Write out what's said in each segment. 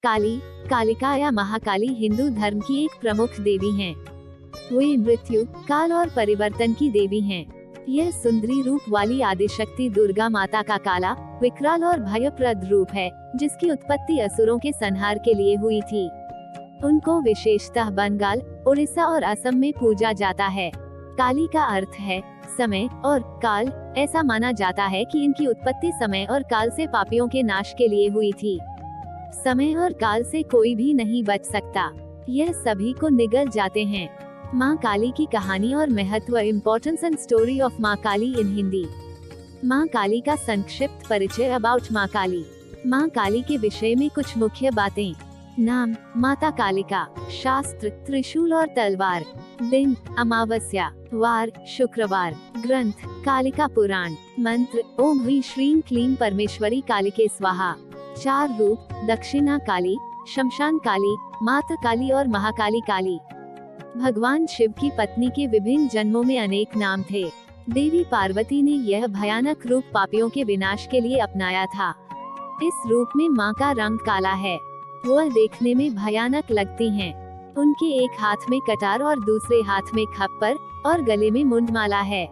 काली, कालिका या महाकाली हिंदू धर्म की एक प्रमुख देवी हैं। वे मृत्यु, काल और परिवर्तन की देवी हैं। यह सुंदरी रूप वाली आदिशक्ति दुर्गा माता का काला, विकराल और भयप्रद रूप है, जिसकी उत्पत्ति असुरों के संहार के लिए हुई थी। उनको विशेषतः बंगाल, उड़ीसा और असम में पूजा जाता है। काली का अर्थ है समय और काल। ऐसा माना जाता है कि इनकी उत्पत्ति समय और काल से पापियों के नाश के लिए हुई थी। समय और काल से कोई भी नहीं बच सकता, यह सभी को निगल जाते हैं। माँ काली की कहानी और महत्व, इम्पोर्टेंस एंड स्टोरी ऑफ माँ काली इन हिंदी। माँ काली का संक्षिप्त परिचय। अबाउट माँ काली। माँ काली के विषय में कुछ मुख्य बातें। नाम, माता कालिका। शास्त्र, त्रिशूल और तलवार। दिन, अमावस्या। वार, शुक्रवार। ग्रंथ, कालिका पुराण। मंत्र, ओम ह्रीं श्रीं क्लीं परमेश्वरी कालिके स्वाहा। 4 रूप, दक्षिणा काली, शमशान काली, मातृ काली और महाकाली काली। भगवान शिव की पत्नी के विभिन्न जन्मों में अनेक नाम थे। देवी पार्वती ने यह भयानक रूप पापियों के विनाश के लिए अपनाया था। इस रूप में माँ का रंग काला है। वह देखने में भयानक लगती हैं। उनके एक हाथ में कटार और दूसरे हाथ में खप्पर और गले में मुंडमाला है।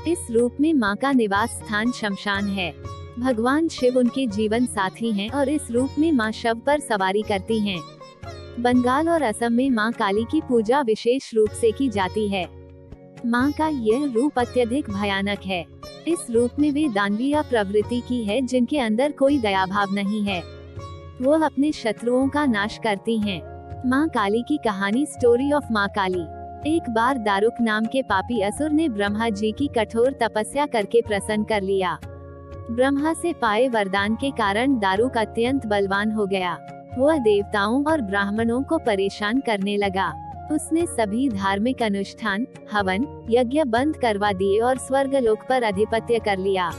इस रूप में माँ का निवास स्थान शमशान है। भगवान शिव उनके जीवन साथी हैं और इस रूप में माँ शव पर सवारी करती हैं। बंगाल और असम में माँ काली की पूजा विशेष रूप से की जाती है। माँ का यह रूप अत्यधिक भयानक है। इस रूप में वे दानवीय प्रवृत्ति की है, जिनके अंदर कोई दयाभाव नहीं है। वो अपने शत्रुओं का नाश करती हैं। माँ काली की कहानी। स्टोरी ऑफ माँ काली। एक बार दारुक नाम के पापी असुर ने ब्रह्मा जी की कठोर तपस्या करके प्रसन्न कर लिया। ब्रह्मा से पाए वरदान के कारण दारुक अत्यंत बलवान हो गया। वह देवताओं और ब्राह्मणों को परेशान करने लगा। उसने सभी धार्मिक अनुष्ठान, हवन, यज्ञ बंद करवा दिए और स्वर्गलोक पर अधिपत्य कर लिया।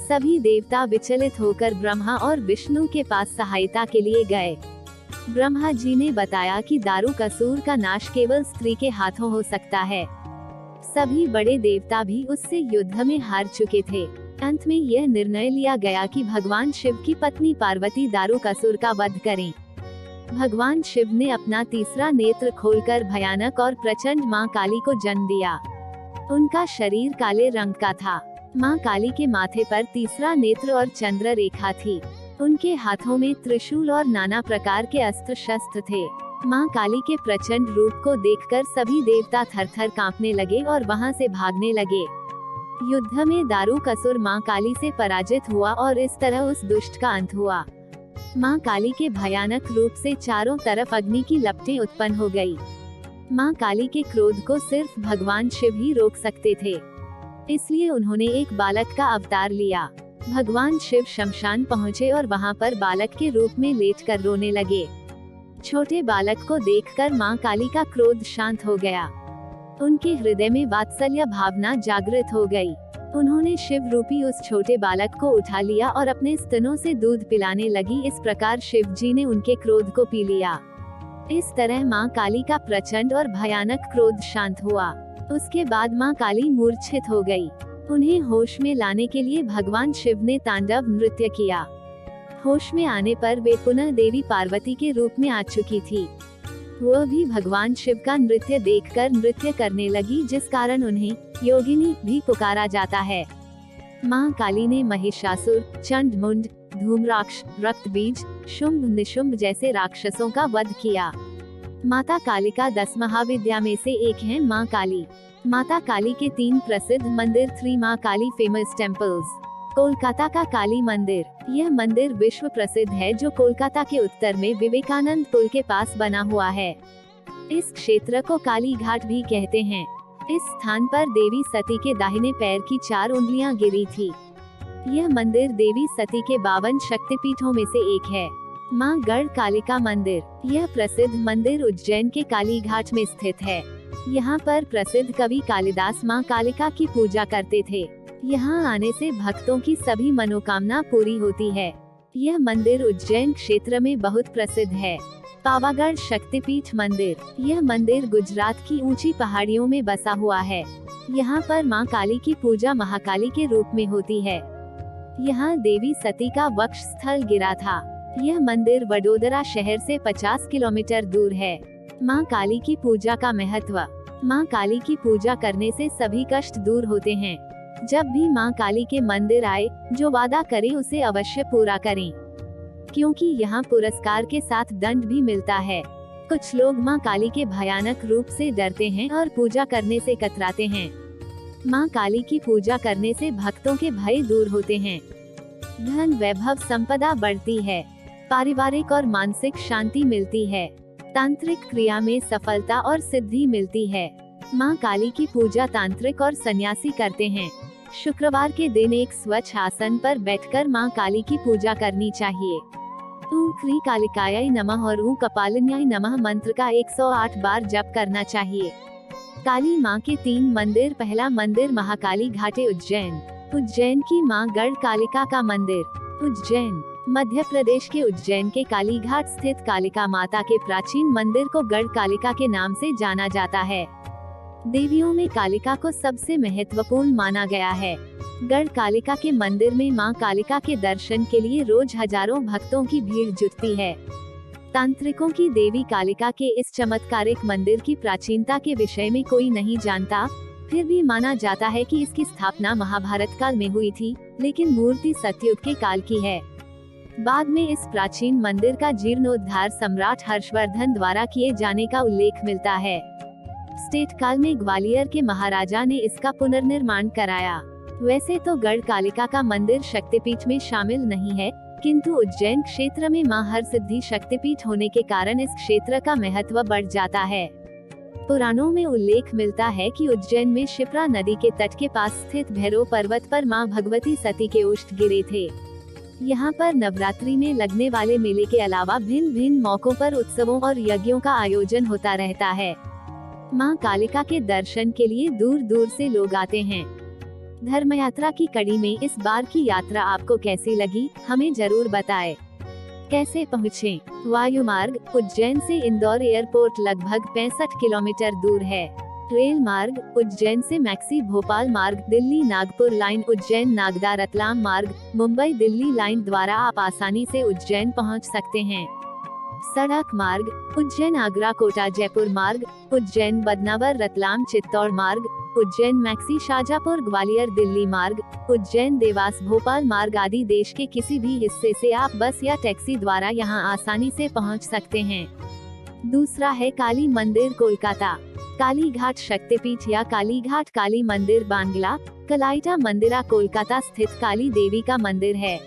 सभी देवता विचलित होकर ब्रह्मा और विष्णु के पास सहायता के लिए गए। ब्रह्मा जी ने बताया कि दारुक असुर का नाश केवल स्त्री के हाथों हो सकता है। सभी बड़े देवता भी उससे युद्ध में हार चुके थे। अंत में यह निर्णय लिया गया कि भगवान शिव की पत्नी पार्वती दारुक असुर का वध करें। भगवान शिव ने अपना तीसरा नेत्र खोलकर भयानक और प्रचंड माँ काली को जन्म दिया। उनका शरीर काले रंग का था। माँ काली के माथे पर तीसरा नेत्र और चंद्र रेखा थी। उनके हाथों में त्रिशूल और नाना प्रकार के अस्त्र शस्त्र थे। माँ काली के प्रचंड रूप को देखकर सभी देवता थरथर कांपने लगे और वहां से भागने लगे। युद्ध में दारुक असुर माँ काली से पराजित हुआ और इस तरह उस दुष्ट का अंत हुआ। माँ काली के भयानक रूप से चारों तरफ अग्नि की लपटें उत्पन्न हो गई। माँ काली के क्रोध को सिर्फ भगवान शिव ही रोक सकते थे, इसलिए उन्होंने एक बालक का अवतार लिया। भगवान शिव शमशान पहुँचे और वहाँ पर बालक के रूप में लेटकर रोने लगे। छोटे बालक को देखकर माँ काली का क्रोध शांत हो गया। उनके हृदय में वात्सल्य भावना जागृत हो गई। उन्होंने शिव रूपी उस छोटे बालक को उठा लिया और अपने स्तनों से दूध पिलाने लगी। इस प्रकार शिव जी ने उनके क्रोध को पी लिया। इस तरह माँ काली का प्रचंड और भयानक क्रोध शांत हुआ। उसके बाद माँ काली मूर्छित हो गई। उन्हें होश में लाने के लिए भगवान शिव ने तांडव नृत्य किया। होश में आने पर वे पुनः देवी पार्वती के रूप में आ चुकी थी। वह भी भगवान शिव का नृत्य देखकर नृत्य करने लगी, जिस कारण उन्हें योगिनी भी पुकारा जाता है। माँ काली ने महिषासुर, चंडमुंड, धूम्राक्ष, रक्तबीज, शुंभ निशुंभ जैसे राक्षसों का वध किया। माता कालिका 10 महाविद्या में से एक है माँ काली। माता काली के 3 प्रसिद्ध मंदिर। 3 माँ काली फेमस टेम्पल्स। कोलकाता का काली मंदिर। यह मंदिर विश्व प्रसिद्ध है, जो कोलकाता के उत्तर में विवेकानंद पुल के पास बना हुआ है। इस क्षेत्र को काली घाट भी कहते हैं। इस स्थान पर देवी सती के दाहिने पैर की 4 उंगलियां गिरी थी। यह मंदिर देवी सती के 52 शक्तिपीठों में से एक है। माँ गढ़ कालिका मंदिर। यह प्रसिद्ध मंदिर उज्जैन के काली घाट में स्थित है। यहाँ पर प्रसिद्ध कवि कालिदास माँ कालिका की पूजा करते थे। यहाँ आने से भक्तों की सभी मनोकामना पूरी होती है। यह मंदिर उज्जैन क्षेत्र में बहुत प्रसिद्ध है। पावागढ़ शक्तिपीठ मंदिर। यह मंदिर गुजरात की ऊंची पहाड़ियों में बसा हुआ है। यहाँ पर माँ काली की पूजा महाकाली के रूप में होती है। यहाँ देवी सती का वक्ष स्थल गिरा था। यह मंदिर वडोदरा शहर से 50 किलोमीटर दूर है। मां काली की पूजा का महत्व। मां काली की पूजा करने से सभी कष्ट दूर होते हैं। जब भी मां काली के मंदिर आए, जो वादा करें उसे अवश्य पूरा करें, क्योंकि यहाँ पुरस्कार के साथ दंड भी मिलता है। कुछ लोग मां काली के भयानक रूप से डरते हैं और पूजा करने से कतराते हैं। मां काली की पूजा करने से भक्तों के भय दूर होते हैं, धन वैभव संपदा बढ़ती है, पारिवारिक और मानसिक शांति मिलती है, तांत्रिक क्रिया में सफलता और सिद्धि मिलती है। मां काली की पूजा तांत्रिक और सन्यासी करते हैं। शुक्रवार के दिन एक स्वच्छ आसन पर बैठकर मां काली की पूजा करनी चाहिए। ॐ क्री कालिकाय नमः और ॐ कपालिन्याय नमः मंत्र का 108 बार जप करना चाहिए। काली मां के 3 मंदिर। पहला मंदिर महाकाली घाटे उज्जैन। उज्जैन की मां गढ़ कालिका का मंदिर। उज्जैन मध्य प्रदेश के उज्जैन के काली घाट स्थित कालिका माता के प्राचीन मंदिर को गढ़ कालिका के नाम से जाना जाता है। देवियों में कालिका को सबसे महत्वपूर्ण माना गया है। गढ़ कालिका के मंदिर में मां कालिका के दर्शन के लिए रोज हजारों भक्तों की भीड़ जुटती है। तांत्रिकों की देवी कालिका के इस चमत्कारिक मंदिर की प्राचीनता के विषय में कोई नहीं जानता, फिर भी माना जाता है कि इसकी स्थापना महाभारत काल में हुई थी, लेकिन मूर्ति सतयुग के काल की है। बाद में इस प्राचीन मंदिर का जीर्णोद्धार सम्राट हर्षवर्धन द्वारा किए जाने का उल्लेख मिलता है। स्टेट काल में ग्वालियर के महाराजा ने इसका पुनर्निर्माण कराया। वैसे तो गढ़ कालिका का मंदिर शक्तिपीठ में शामिल नहीं है, किंतु उज्जैन क्षेत्र में मां हरसिद्धि शक्तिपीठ होने के कारण इस क्षेत्र का महत्व बढ़ जाता है। पुराणों में उल्लेख मिलता है कि उज्जैन में शिप्रा नदी के तट के पास स्थित भैरव पर्वत पर मां भगवती सती के उष्ट गिरे थे। यहाँ पर नवरात्रि में लगने वाले मेले के अलावा भिन्न भिन्न मौकों पर उत्सवों और यज्ञों का आयोजन होता रहता है। मां कालिका के दर्शन के लिए दूर दूर से लोग आते हैं। धर्म यात्रा की कड़ी में इस बार की यात्रा आपको कैसी लगी, हमें जरूर बताएं। कैसे पहुँचे? वायु मार्ग उज्जैन से इंदौर एयरपोर्ट लगभग 65 किलोमीटर दूर है। रेल मार्ग उज्जैन से मैक्सी भोपाल मार्ग, दिल्ली नागपुर लाइन, उज्जैन नागदा रतलाम मार्ग, मुंबई दिल्ली लाइन द्वारा आप आसानी से उज्जैन पहुंच सकते हैं। सड़क मार्ग उज्जैन आगरा कोटा जयपुर मार्ग, उज्जैन बदनावर रतलाम चित्तौड़ मार्ग, उज्जैन मैक्सी शाजापुर ग्वालियर दिल्ली मार्ग, उज्जैन देवास भोपाल मार्ग आदि देश के किसी भी हिस्से से आप बस या टैक्सी द्वारा यहां आसानी से पहुंच सकते हैं। दूसरा है काली मंदिर कोलकाता। काली घाट शक्तिपीठ या काली घाट काली मंदिर बांग्ला कलाइटा मंदिरा कोलकाता स्थित काली देवी का मंदिर है।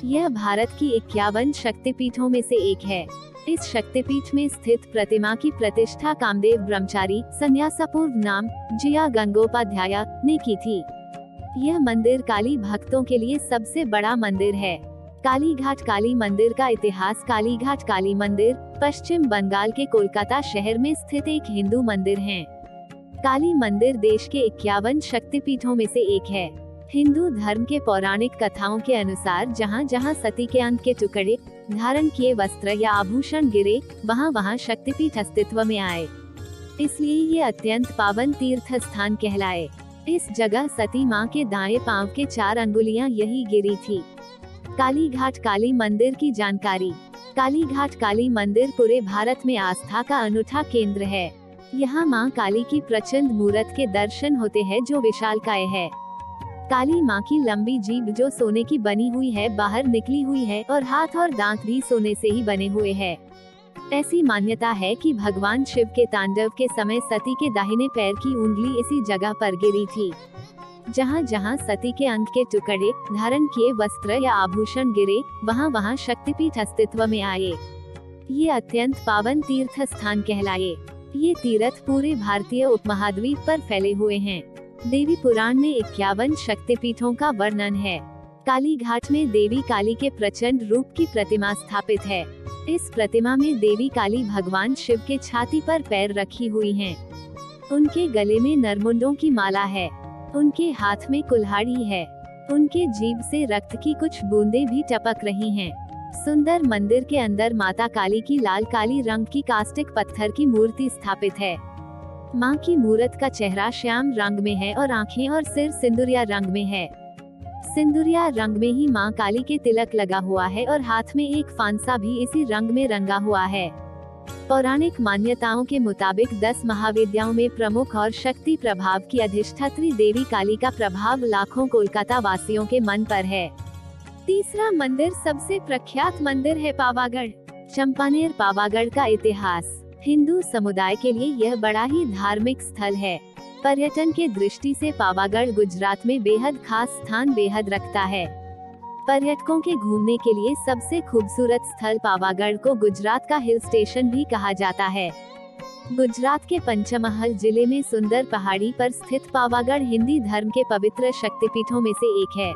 यह भारत की 51 शक्तिपीठों में से एक है। इस शक्तिपीठ में स्थित प्रतिमा की प्रतिष्ठा कामदेव ब्रह्मचारी संन्यासापूर्व नाम जिया गंगोपाध्याय ने की थी। यह मंदिर काली भक्तों के लिए सबसे बड़ा मंदिर है। काली घाट काली मंदिर का इतिहास। काली घाट काली मंदिर पश्चिम बंगाल के कोलकाता शहर में स्थित एक हिंदू मंदिर है। काली मंदिर देश के 51 शक्तिपीठों में से एक है। हिंदू धर्म के पौराणिक कथाओं के अनुसार जहाँ जहाँ सती के अंग के टुकड़े, धारण किए वस्त्र या आभूषण गिरे, वहाँ वहाँ शक्तिपीठ अस्तित्व में आए। इसलिए ये अत्यंत पावन तीर्थ स्थान कहलाए। इस जगह सती माँ के दाएं पांव के 4 अंगुलियां यही गिरी थी। काली घाट काली मंदिर की जानकारी। काली घाट काली मंदिर पूरे भारत में आस्था का अनूठा केंद्र है। यहाँ माँ काली की प्रचंड मूर्त के दर्शन होते हैं जो विशालकाय है। काली माँ की लंबी जीभ जो सोने की बनी हुई है बाहर निकली हुई है और हाथ और दांत भी सोने से ही बने हुए हैं। ऐसी मान्यता है कि भगवान शिव के तांडव के समय सती के दाहिने पैर की उंगली इसी जगह पर गिरी थी। जहाँ जहाँ सती के अंग के टुकड़े, धारण किए वस्त्र या आभूषण गिरे, वहाँ वहाँ शक्तिपीठ अस्तित्व में आए। ये अत्यंत पावन तीर्थ स्थान कहलाए। ये तीर्थ पूरे भारतीय उपमहाद्वीप पर फैले हुए हैं। देवी पुराण में 51 शक्तिपीठों का वर्णन है। काली घाट में देवी काली के प्रचंड रूप की प्रतिमा स्थापित है। इस प्रतिमा में देवी काली भगवान शिव के छाती पर पैर रखी हुई हैं। उनके गले में नरमुंडों की माला है। उनके हाथ में कुल्हाड़ी है। उनके जीभ से रक्त की कुछ बूंदें भी टपक रही हैं। सुंदर मंदिर के अंदर माता काली की लाल काली रंग की कास्टिक पत्थर की मूर्ति स्थापित है। माँ की मूर्त का चेहरा श्याम रंग में है और आँखें और सिर सिंदूरिया रंग में है। सिंदूरिया रंग में ही मां काली के तिलक लगा हुआ है और हाथ में एक फांसा भी इसी रंग में रंगा हुआ है। पौराणिक मान्यताओं के मुताबिक 10 महाविद्याओं में प्रमुख और शक्ति प्रभाव की अधिष्ठात्री देवी काली का प्रभाव लाखों कोलकाता वासियों के मन पर है। तीसरा मंदिर सबसे प्रख्यात मंदिर है पावागढ़। चंपानेर पावागढ़ का इतिहास। हिंदू समुदाय के लिए यह बड़ा ही धार्मिक स्थल है। पर्यटन के दृष्टि से पावागढ़ गुजरात में बेहद खास स्थान बेहद रखता है। पर्यटकों के घूमने के लिए सबसे खूबसूरत स्थल पावागढ़ को गुजरात का हिल स्टेशन भी कहा जाता है। गुजरात के पंचमहल जिले में सुंदर पहाड़ी पर स्थित पावागढ़ हिंदी धर्म के पवित्र शक्तिपीठों में से एक है।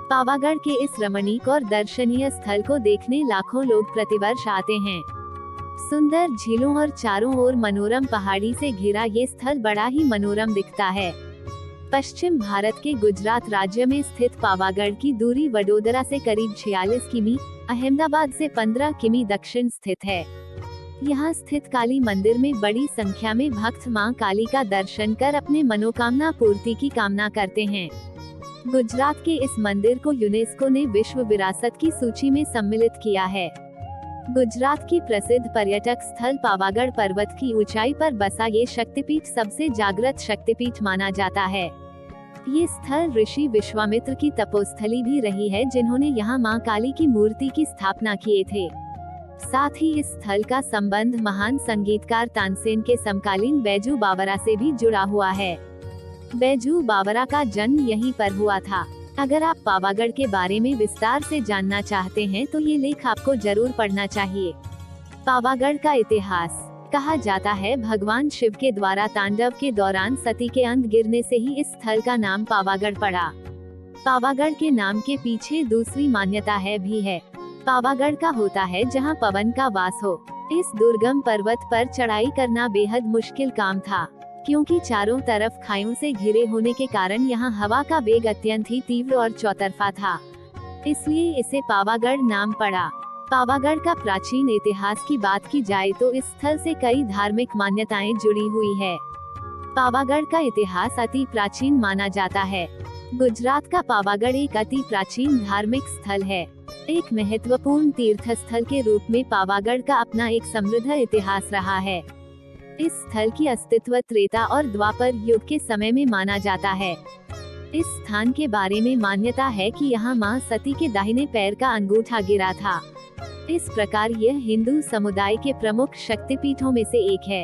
पावागढ़ के इस रमणीक और दर्शनीय स्थल को देखने लाखों लोग प्रतिवर्ष आते हैं। सुंदर झीलों और चारों ओर मनोरम पहाड़ी से घिरा ये स्थल बड़ा ही मनोरम दिखता है। पश्चिम भारत के गुजरात राज्य में स्थित पावागढ़ की दूरी वडोदरा से करीब 46 किमी, अहमदाबाद से 15 किमी दक्षिण स्थित है। यहाँ स्थित काली मंदिर में बड़ी संख्या में भक्त मां काली का दर्शन कर अपने मनोकामना पूर्ति की कामना करते हैं। गुजरात के इस मंदिर को यूनेस्को ने विश्व विरासत की सूची में सम्मिलित किया है। गुजरात की प्रसिद्ध पर्यटक स्थल पावागढ़ पर्वत की ऊंचाई पर बसा ये शक्तिपीठ सबसे जागृत शक्तिपीठ माना जाता है। ये स्थल ऋषि विश्वामित्र की तपोस्थली भी रही है, जिन्होंने यहाँ मां काली की मूर्ति की स्थापना किए थे। साथ ही इस स्थल का संबंध महान संगीतकार तानसेन के समकालीन बैजू बावरा से भी जुड़ा हुआ है। बैजू बावरा का जन्म यहीं पर हुआ था। अगर आप पावागढ़ के बारे में विस्तार से जानना चाहते हैं तो ये लेख आपको जरूर पढ़ना चाहिए। पावागढ़ का इतिहास। कहा जाता है भगवान शिव के द्वारा तांडव के दौरान सती के अंग गिरने से ही इस स्थल का नाम पावागढ़ पड़ा। पावागढ़ के नाम के पीछे दूसरी मान्यता है। पावागढ़ का होता है जहां पवन का वास हो। इस दुर्गम पर्वत पर चढ़ाई करना बेहद मुश्किल काम था, क्योंकि चारों तरफ खाइयों से घिरे होने के कारण यहाँ हवा का वेग अत्यंत ही तीव्र और चौतरफा था, इसलिए इसे पावागढ़ नाम पड़ा। पावागढ़ का प्राचीन इतिहास की बात की जाए तो इस स्थल से कई धार्मिक मान्यताएं जुड़ी हुई है। पावागढ़ का इतिहास अति प्राचीन माना जाता है। गुजरात का पावागढ़ एक अति प्राचीन धार्मिक स्थल है। एक महत्वपूर्ण तीर्थ स्थल के रूप में पावागढ़ का अपना एक समृद्ध इतिहास रहा है। इस स्थल की अस्तित्व त्रेता और द्वापर युग के समय में माना जाता है। इस स्थान के बारे में मान्यता है कि यहाँ मां सती के दाहिने पैर का अंगूठा गिरा था। इस प्रकार यह हिंदू समुदाय के प्रमुख शक्तिपीठों में से एक है।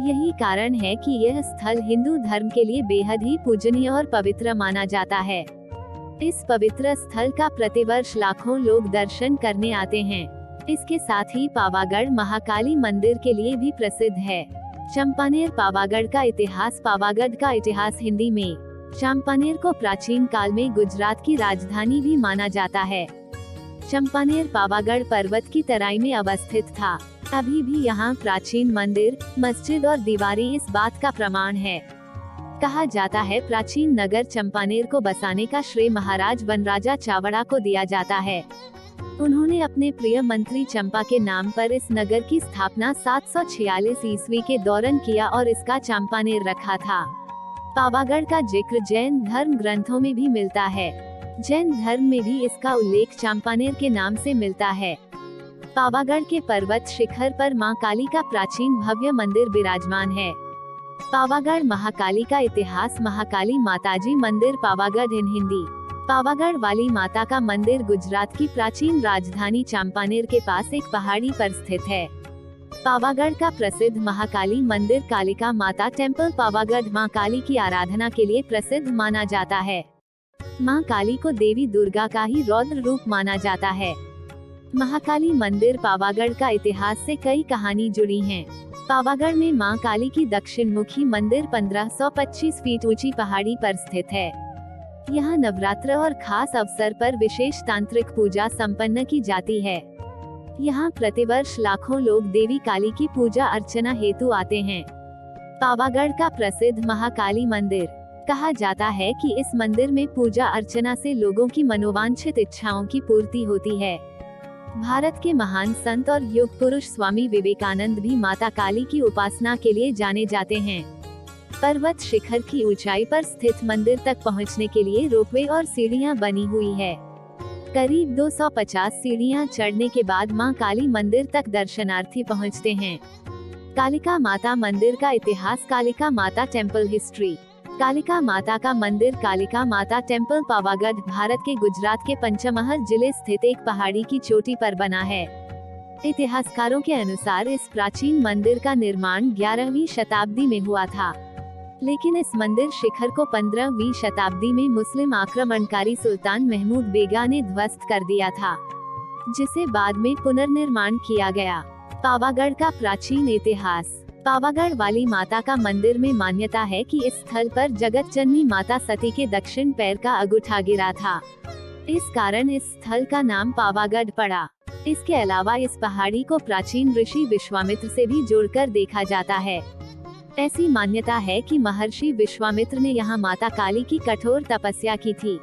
यही कारण है कि यह स्थल हिंदू धर्म के लिए बेहद ही पूजनीय और पवित्र माना जाता है। इस पवित्र स्थल का प्रतिवर्ष लाखों लोग दर्शन करने आते हैं। इसके साथ ही पावागढ़ महाकाली मंदिर के लिए भी प्रसिद्ध है। चंपानेर पावागढ़ का इतिहास। पावागढ़ का इतिहास हिंदी में। चंपानेर को प्राचीन काल में गुजरात की राजधानी भी माना जाता है। चंपानेर पावागढ़ पर्वत की तराई में अवस्थित था। अभी भी यहाँ प्राचीन मंदिर, मस्जिद और दीवारें इस बात का प्रमाण है। कहा जाता है प्राचीन नगर चंपानेर को बसाने का श्रेय महाराज वनराजा चावड़ा को दिया जाता है। उन्होंने अपने प्रिय मंत्री चंपा के नाम पर इस नगर की स्थापना 746 ईस्वी के दौरान किया और इसका चंपानेर रखा था। पावागढ़ का जिक्र जैन धर्म ग्रंथों में भी मिलता है। जैन धर्म में भी इसका उल्लेख चंपानेर के नाम से मिलता है। पावागढ़ के पर्वत शिखर पर मां काली का प्राचीन भव्य मंदिर विराजमान है। पावागढ़ महाकाली का इतिहास। महाकाली माताजी मंदिर पावागढ़ इन हिंदी। पावागढ़ वाली माता का मंदिर गुजरात की प्राचीन राजधानी चंपानेर के पास एक पहाड़ी पर स्थित है। पावागढ़ का प्रसिद्ध महाकाली मंदिर कालिका माता टेम्पल पावागढ़ मां काली की आराधना के लिए प्रसिद्ध माना जाता है। मां काली को देवी दुर्गा का ही रौद्र रूप माना जाता है। महाकाली मंदिर पावागढ़ का इतिहास से कई कहानी जुड़ी हैं। पावागढ़ में मां काली की दक्षिण मुखी मंदिर 1525 फीट ऊंची पहाड़ी पर स्थित है। यहाँ नवरात्र और खास अवसर पर विशेष तांत्रिक पूजा संपन्न की जाती है। यहाँ प्रतिवर्ष लाखों लोग देवी काली की पूजा अर्चना हेतु आते हैं। पावागढ़ का प्रसिद्ध महाकाली मंदिर। कहा जाता है कि इस मंदिर में पूजा अर्चना से लोगों की मनोवांछित इच्छाओं की पूर्ति होती है। भारत के महान संत और युग पुरुष स्वामी विवेकानंद भी माता काली की उपासना के लिए जाने जाते हैं। पर्वत शिखर की ऊंचाई पर स्थित मंदिर तक पहुंचने के लिए रोपवे और सीढ़ियां बनी हुई है। करीब 250 सीढ़ियां चढ़ने के बाद मां काली मंदिर तक दर्शनार्थी पहुंचते हैं। कालिका माता मंदिर का इतिहास। कालिका माता टेम्पल हिस्ट्री। कालिका माता का मंदिर कालिका माता टेम्पल पावागढ़ भारत के गुजरात के पंचमहल जिले स्थित एक पहाड़ी की चोटी पर बना है। इतिहासकारों के अनुसार इस प्राचीन मंदिर का निर्माण 11वीं शताब्दी में हुआ था, लेकिन इस मंदिर शिखर को 15वीं शताब्दी में मुस्लिम आक्रमणकारी सुल्तान महमूद बेगा ने ध्वस्त कर दिया था, जिसे बाद में पुनर्निर्माण किया गया। पावागढ़ का प्राचीन इतिहास। पावागढ़ वाली माता का मंदिर में मान्यता है कि इस स्थल पर जगत जननी माता सती के दक्षिण पैर का अंगूठा गिरा था। इस कारण इस स्थल का नाम पावागढ़ पड़ा। इसके अलावा इस पहाड़ी को प्राचीन ऋषि विश्वामित्र से भी जोड़कर देखा जाता है। ऐसी मान्यता है कि महर्षि विश्वामित्र ने यहाँ माता काली की कठोर तपस्या की थी।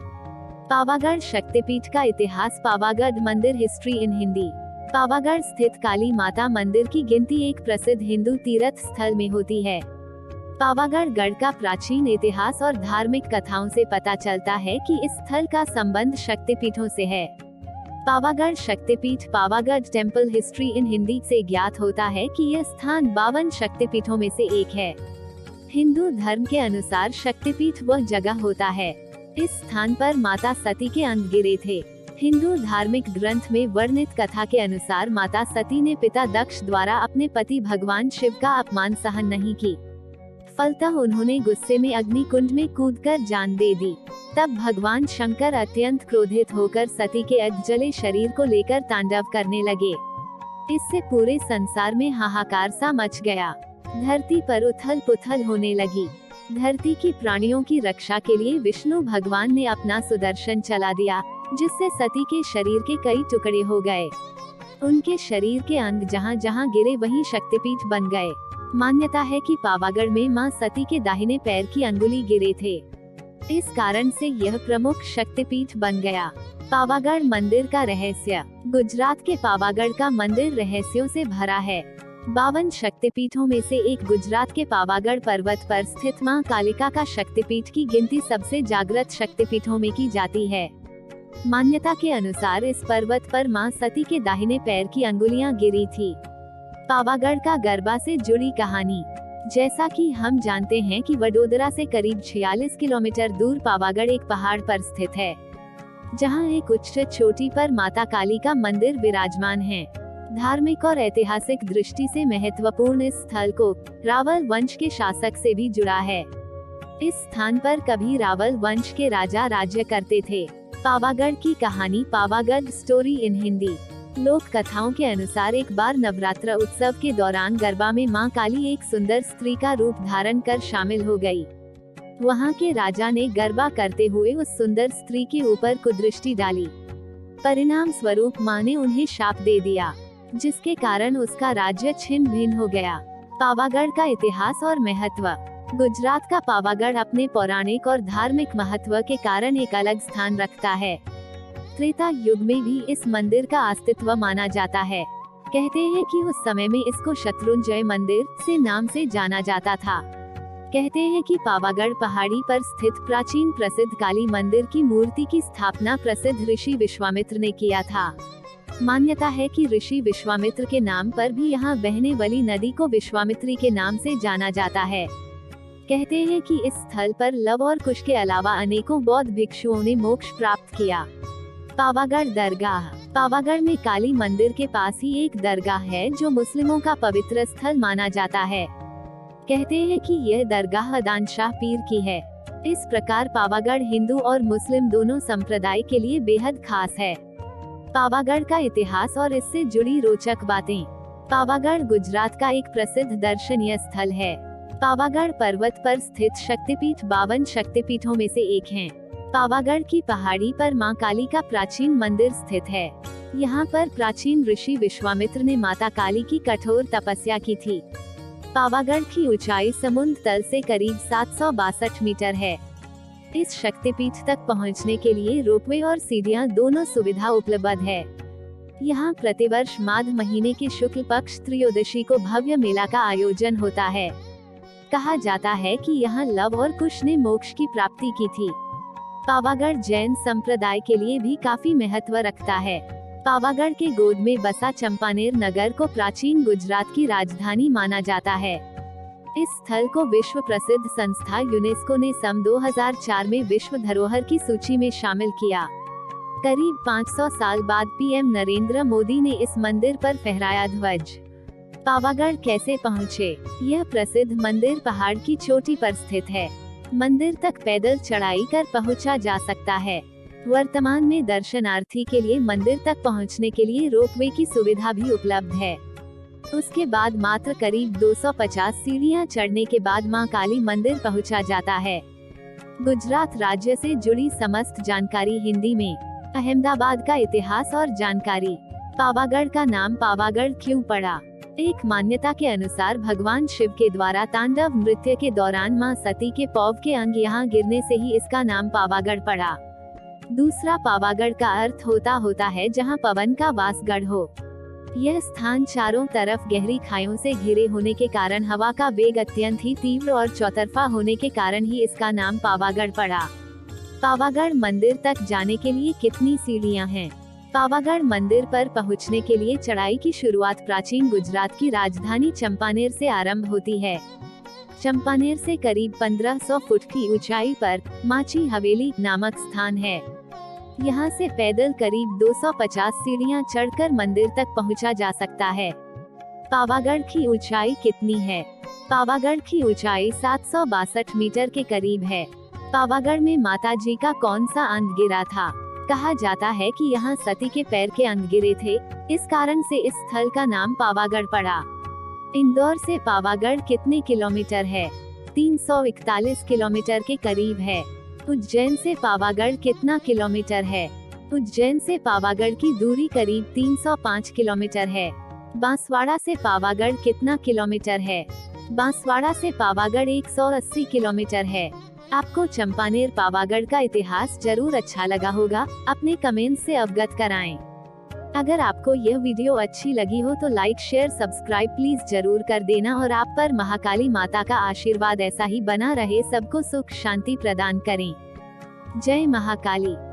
पावागढ़ शक्तिपीठ का इतिहास। पावागढ़ मंदिर हिस्ट्री इन हिंदी। पावागढ़ स्थित काली माता मंदिर की गिनती एक प्रसिद्ध हिंदू तीर्थ स्थल में होती है। पावागढ़ गढ़ का प्राचीन इतिहास और धार्मिक कथाओं से पता चलता है कि इस स्थल का संबंध शक्तिपीठों से है। पावागढ़ शक्तिपीठ। Pavagadh temple history in Hindi से ज्ञात होता है कि यह स्थान 52 शक्तिपीठों में से एक है। हिंदू धर्म के अनुसार शक्तिपीठ वह जगह होता है। इस स्थान पर माता सती के अंग गिरे थे। हिंदू धार्मिक ग्रंथ में वर्णित कथा के अनुसार माता सती ने पिता दक्ष द्वारा अपने पति भगवान शिव का अपमान सहन नहीं की, फलतः उन्होंने गुस्से में अग्नि कुंड में कूदकर जान दे दी। तब भगवान शंकर अत्यंत क्रोधित होकर सती के अधजले शरीर को लेकर तांडव करने लगे। इससे पूरे संसार में हाहाकार सा मच गया। धरती पर उथल पुथल होने लगी। धरती की प्राणियों की रक्षा के लिए विष्णु भगवान ने अपना सुदर्शन चला दिया, जिससे सती के शरीर के कई टुकड़े हो गए। उनके शरीर के अंग जहाँ जहाँ गिरे वहीं शक्तिपीठ बन गए। मान्यता है कि पावागढ़ में मां सती के दाहिने पैर की अंगुली गिरे थे। इस कारण से यह प्रमुख शक्तिपीठ बन गया। पावागढ़ मंदिर का रहस्य। गुजरात के पावागढ़ का मंदिर रहस्यों से भरा है। 52 शक्तिपीठों में से एक गुजरात के पावागढ़ पर्वत पर स्थित मां कालिका का शक्तिपीठ की गिनती सबसे जागृत शक्तिपीठों में की जाती है। मान्यता के अनुसार इस पर्वत पर मां सती के दाहिने पैर की अंगुलियां गिरी थी। पावागढ़ का गरबा से जुड़ी कहानी। जैसा कि हम जानते हैं कि वडोदरा से करीब 46 किलोमीटर दूर पावागढ़ एक पहाड़ पर स्थित है, जहां एक उच्च चोटी पर माता काली का मंदिर विराजमान है। धार्मिक और ऐतिहासिक दृष्टि से महत्वपूर्ण इस स्थल को रावल वंश के शासक से भी जुड़ा है। इस स्थान पर कभी रावल वंश के राजा राज्य करते थे। पावागढ़ की कहानी। Pavagadh story in Hindi. लोक कथाओं के अनुसार एक बार नवरात्र उत्सव के दौरान गरबा में मां काली एक सुंदर स्त्री का रूप धारण कर शामिल हो गई। वहां के राजा ने गरबा करते हुए उस सुंदर स्त्री के ऊपर कुदृष्टि डाली। परिणाम स्वरूप मां ने उन्हें शाप दे दिया, जिसके कारण उसका राज्य छिन्न भिन्न हो गया। पावागढ़ का इतिहास और महत्व। गुजरात का पावागढ़ अपने पौराणिक और धार्मिक महत्व के कारण एक अलग स्थान रखता है। त्रेता युग में भी इस मंदिर का अस्तित्व माना जाता है। कहते हैं कि उस समय में इसको शत्रुंजय मंदिर से नाम से जाना जाता था। कहते हैं कि पावागढ़ पहाड़ी पर स्थित प्राचीन प्रसिद्ध काली मंदिर की मूर्ति की स्थापना प्रसिद्ध ऋषि विश्वामित्र ने किया था। मान्यता है कि ऋषि विश्वामित्र के नाम पर भी यहाँ बहने वाली नदी को विश्वामित्री के नाम से जाना जाता है। कहते हैं कि इस स्थल पर लव और कुश के अलावा अनेकों बौद्ध भिक्षुओं ने मोक्ष प्राप्त किया। पावागढ़ दरगाह। पावागढ़ में काली मंदिर के पास ही एक दरगाह है जो मुस्लिमों का पवित्र स्थल माना जाता है। कहते हैं कि यह दरगाह अदान शाह पीर की है। इस प्रकार पावागढ़ हिंदू और मुस्लिम दोनों संप्रदाय के लिए बेहद खास है। पावागढ़ का इतिहास और इससे जुड़ी रोचक बातें। पावागढ़ गुजरात का एक प्रसिद्ध दर्शनीय स्थल है। पावागढ़ पर्वत पर स्थित शक्तिपीठ 52 शक्तिपीठों में से एक है। पावागढ़ की पहाड़ी पर मां काली का प्राचीन मंदिर स्थित है। यहाँ पर प्राचीन ऋषि विश्वामित्र ने माता काली की कठोर तपस्या की थी। पावागढ़ की ऊंचाई समुद्र तल से करीब 762 मीटर है। इस शक्तिपीठ तक पहुँचने के लिए रोपवे और सीढ़ियां दोनों सुविधा उपलब्ध है। यहाँ प्रतिवर्ष माघ महीने के शुक्ल पक्ष त्रयोदशी को भव्य मेला का आयोजन होता है। कहा जाता है कि यहाँ लव और कुश ने मोक्ष की प्राप्ति की थी। पावागढ़ जैन संप्रदाय के लिए भी काफी महत्व रखता है। पावागढ़ के गोद में बसा चंपानेर नगर को प्राचीन गुजरात की राजधानी माना जाता है। इस स्थल को विश्व प्रसिद्ध संस्था यूनेस्को ने सन 2004 में विश्व धरोहर की सूची में शामिल किया। करीब 500 साल बाद पीएम नरेंद्र मोदी ने इस मंदिर पर फहराया ध्वज। पावागढ़ कैसे पहुँचे? यह प्रसिद्ध मंदिर पहाड़ की चोटी पर स्थित है। मंदिर तक पैदल चढ़ाई कर पहुंचा जा सकता है। वर्तमान में दर्शनार्थी के लिए मंदिर तक पहुंचने के लिए रोपवे की सुविधा भी उपलब्ध है। उसके बाद मात्र करीब 250 सीढ़ियां चढ़ने के बाद मां काली मंदिर पहुंचा जाता है। गुजरात राज्य से जुड़ी समस्त जानकारी हिंदी में। अहमदाबाद का इतिहास और जानकारी। पावागढ़ का नाम पावागढ़ क्यों पड़ा? एक मान्यता के अनुसार भगवान शिव के द्वारा तांडव नृत्य के दौरान मां सती के पौव के अंग यहाँ गिरने से ही इसका नाम पावागढ़ पड़ा। दूसरा, पावागढ़ का अर्थ होता है जहाँ पवन का वासगढ़ हो। यह स्थान चारों तरफ गहरी खाइयों से घिरे होने के कारण हवा का वेग अत्यंत ही तीव्र और चौतरफा होने के कारण ही इसका नाम पावागढ़ पड़ा। पावागढ़ मंदिर तक जाने के लिए कितनी सीढ़ियां हैं? पावागढ़ मंदिर पर पहुंचने के लिए चढ़ाई की शुरुआत प्राचीन गुजरात की राजधानी चंपानेर से आरंभ होती है। चंपानेर से करीब 1500 फुट की ऊंचाई पर माची हवेली नामक स्थान है। यहाँ से पैदल करीब 250 सीढ़ियां चढ़कर मंदिर तक पहुंचा जा सकता है। पावागढ़ की ऊंचाई कितनी है? पावागढ़ की ऊंचाई 762 मीटर के करीब है। पावागढ़ में माता जी का कौन सा अंग गिरा था? कहा जाता है कि यहाँ सती के पैर के अंग गिरे थे, इस कारण से इस स्थल का नाम पावागढ़ पड़ा। इंदौर से पावागढ़ कितने किलोमीटर है? 341 किलोमीटर के करीब है। उज्जैन से पावागढ़ कितना किलोमीटर है? उज्जैन से पावागढ़ की दूरी करीब 305 किलोमीटर है। बांसवाड़ा से पावागढ़ कितना किलोमीटर है? बांसवाड़ा से पावागढ़ 180 किलोमीटर है। आपको चंपानेर पावागढ़ का इतिहास जरूर अच्छा लगा होगा, अपने कमेंट से अवगत कराएं। अगर आपको यह वीडियो अच्छी लगी हो तो लाइक शेयर सब्सक्राइब प्लीज जरूर कर देना और आप पर महाकाली माता का आशीर्वाद ऐसा ही बना रहे, सबको सुख शांति प्रदान करें। जय महाकाली।